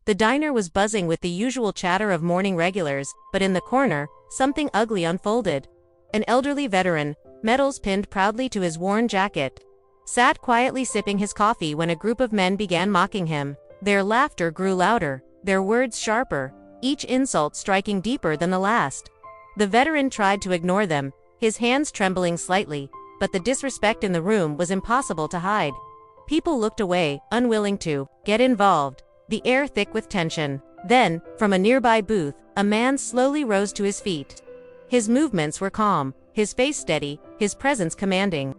The diner was buzzing with the usual chatter of morning regulars, but in the corner, something ugly unfolded. An elderly veteran, medals pinned proudly to his worn jacket, sat quietly sipping his coffee when a group of men began mocking him. Their laughter grew louder, their words sharper, each insult striking deeper than the last. The veteran tried to ignore them, his hands trembling slightly, but the disrespect in the room was impossible to hide. People looked away, unwilling to get involved, the air thick with tension. Then, from a nearby booth, a man slowly rose to his feet. His movements were calm, his face steady, his presence commanding.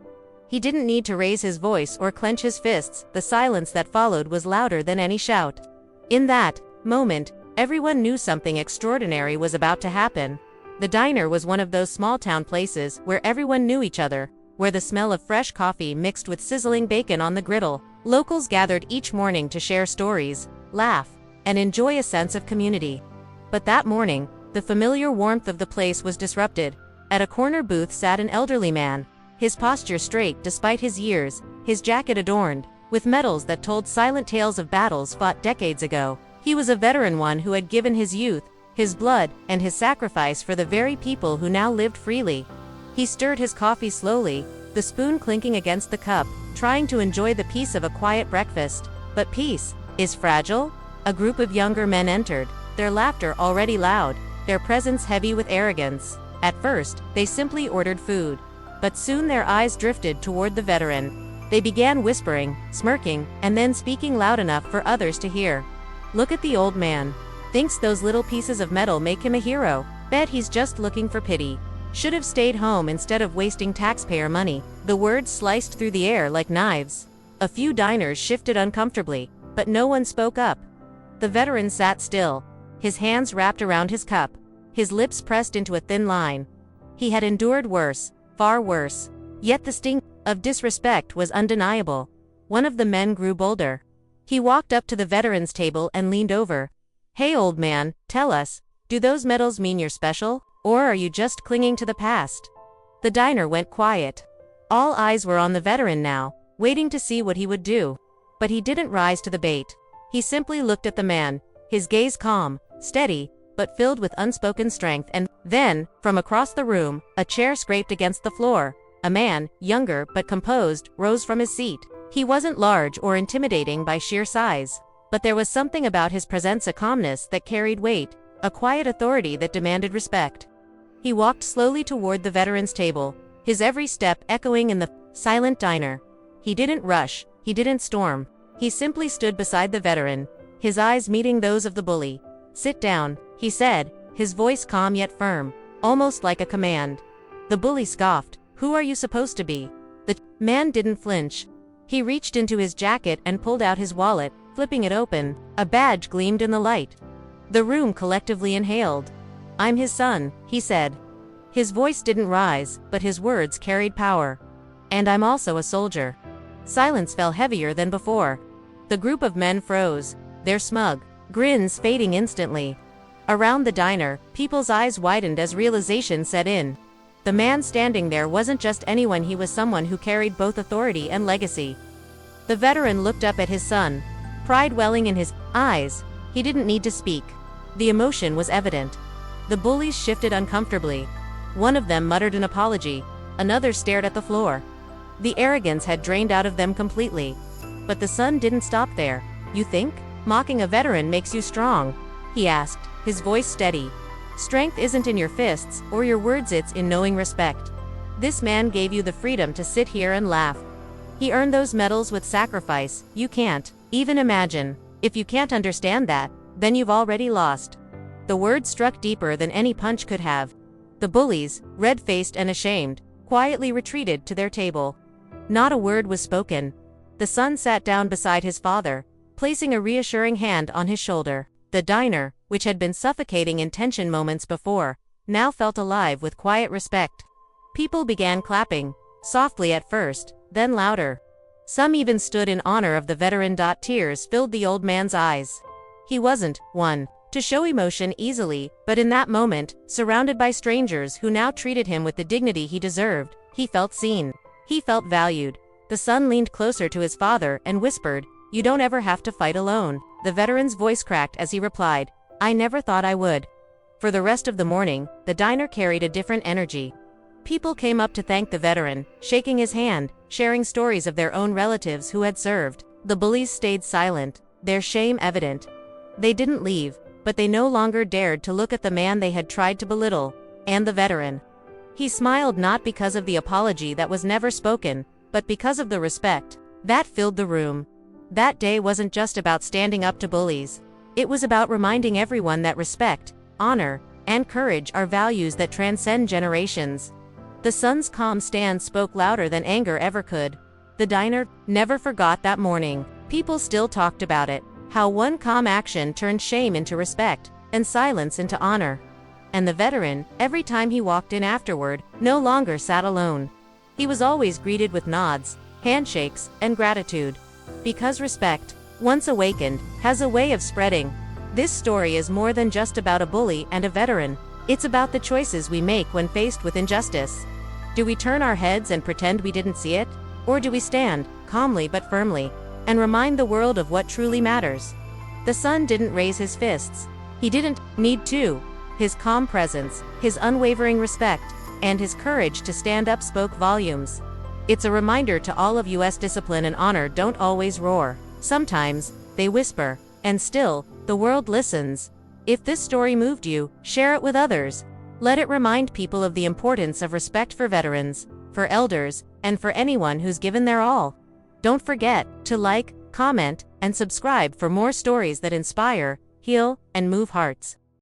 He didn't need to raise his voice or clench his fists, the silence that followed was louder than any shout. In that moment, everyone knew something extraordinary was about to happen. The diner was one of those small-town places where everyone knew each other, where the smell of fresh coffee mixed with sizzling bacon on the griddle. Locals gathered each morning to share stories, laugh, and enjoy a sense of community. But that morning, the familiar warmth of the place was disrupted. At a corner booth sat an elderly man, his posture straight despite his years, his jacket adorned with medals that told silent tales of battles fought decades ago. He was a veteran, one who had given his youth, his blood, and his sacrifice for the very people who now lived freely. He stirred his coffee slowly, the spoon clinking against the cup, trying to enjoy the peace of a quiet breakfast. But peace is fragile. A group of younger men entered, their laughter already loud, their presence heavy with arrogance. At first, they simply ordered food. But soon their eyes drifted toward the veteran. They began whispering, smirking, and then speaking loud enough for others to hear. "Look at the old man. Thinks those little pieces of metal make him a hero. Bet he's just looking for pity. Should have stayed home instead of wasting taxpayer money." The words sliced through the air like knives. A few diners shifted uncomfortably, but no one spoke up. The veteran sat still, his hands wrapped around his cup, his lips pressed into a thin line. He had endured worse, far worse. Yet the sting of disrespect was undeniable. One of the men grew bolder. He walked up to the veteran's table and leaned over. "Hey old man, tell us, do those medals mean you're special? Or are you just clinging to the past?" The diner went quiet. All eyes were on the veteran now, waiting to see what he would do. But he didn't rise to the bait. He simply looked at the man, his gaze calm, steady, but filled with unspoken strength. And then, from across the room, a chair scraped against the floor. A man, younger but composed, rose from his seat. He wasn't large or intimidating by sheer size, but there was something about his presence, a calmness that carried weight, a quiet authority that demanded respect. He walked slowly toward the veteran's table, his every step echoing in the silent diner. He didn't rush, he didn't storm. He simply stood beside the veteran, his eyes meeting those of the bully. "Sit down," he said, his voice calm yet firm, almost like a command. The bully scoffed. "Who are you supposed to be?" The man didn't flinch. He reached into his jacket and pulled out his wallet, flipping it open. A badge gleamed in the light. The room collectively inhaled. "I'm his son," he said. His voice didn't rise, but his words carried power. "And I'm also a soldier." Silence fell heavier than before. The group of men froze, their smug grins fading instantly. Around the diner, people's eyes widened as realization set in. The man standing there wasn't just anyone, he was someone who carried both authority and legacy. The veteran looked up at his son, pride welling in his eyes. He didn't need to speak. The emotion was evident. The bullies shifted uncomfortably. One of them muttered an apology, another stared at the floor. The arrogance had drained out of them completely. But the son didn't stop there. "You think mocking a veteran makes you strong?" he asked, his voice steady. "Strength isn't in your fists or your words, it's in knowing respect. This man gave you the freedom to sit here and laugh. He earned those medals with sacrifice. You can't even imagine. If you can't understand that, then you've already lost." The words struck deeper than any punch could have. The bullies, red-faced and ashamed, quietly retreated to their table. Not a word was spoken. The son sat down beside his father, placing a reassuring hand on his shoulder. The diner, which had been suffocating in tension moments before, now felt alive with quiet respect. People began clapping, softly at first, then louder. Some even stood in honor of the veteran. Tears filled the old man's eyes. He wasn't one to show emotion easily, but in that moment, surrounded by strangers who now treated him with the dignity he deserved, he felt seen. He felt valued. The son leaned closer to his father and whispered, "You don't ever have to fight alone. The veteran's voice cracked as he replied, "I never thought I would." For the rest of the morning, the diner carried a different energy. People came up to thank the veteran, shaking his hand, sharing stories of their own relatives who had served. The bullies stayed silent, their shame evident. They didn't leave, but they no longer dared to look at the man they had tried to belittle, and the veteran. He smiled not because of the apology that was never spoken, but because of the respect that filled the room. That day wasn't just about standing up to bullies. It was about reminding everyone that respect, honor, and courage are values that transcend generations. The sun's calm stand spoke louder than anger ever could. The diner never forgot that morning. People still talked about it, how one calm action turned shame into respect, and silence into honor. And the veteran, every time he walked in afterward, no longer sat alone. He was always greeted with nods, handshakes, and gratitude. Because respect, once awakened, has a way of spreading. This story is more than just about a bully and a veteran. It's about the choices we make when faced with injustice. Do we turn our heads and pretend we didn't see it? Or do we stand, calmly but firmly, and remind the world of what truly matters? The son didn't raise his fists. He didn't need to. His calm presence, his unwavering respect, and his courage to stand up spoke volumes. It's a reminder to all of us: discipline and honor don't always roar. Sometimes, they whisper, and still, the world listens. If this story moved you, share it with others. Let it remind people of the importance of respect for veterans, for elders, and for anyone who's given their all. Don't forget to like, comment, and subscribe for more stories that inspire, heal, and move hearts.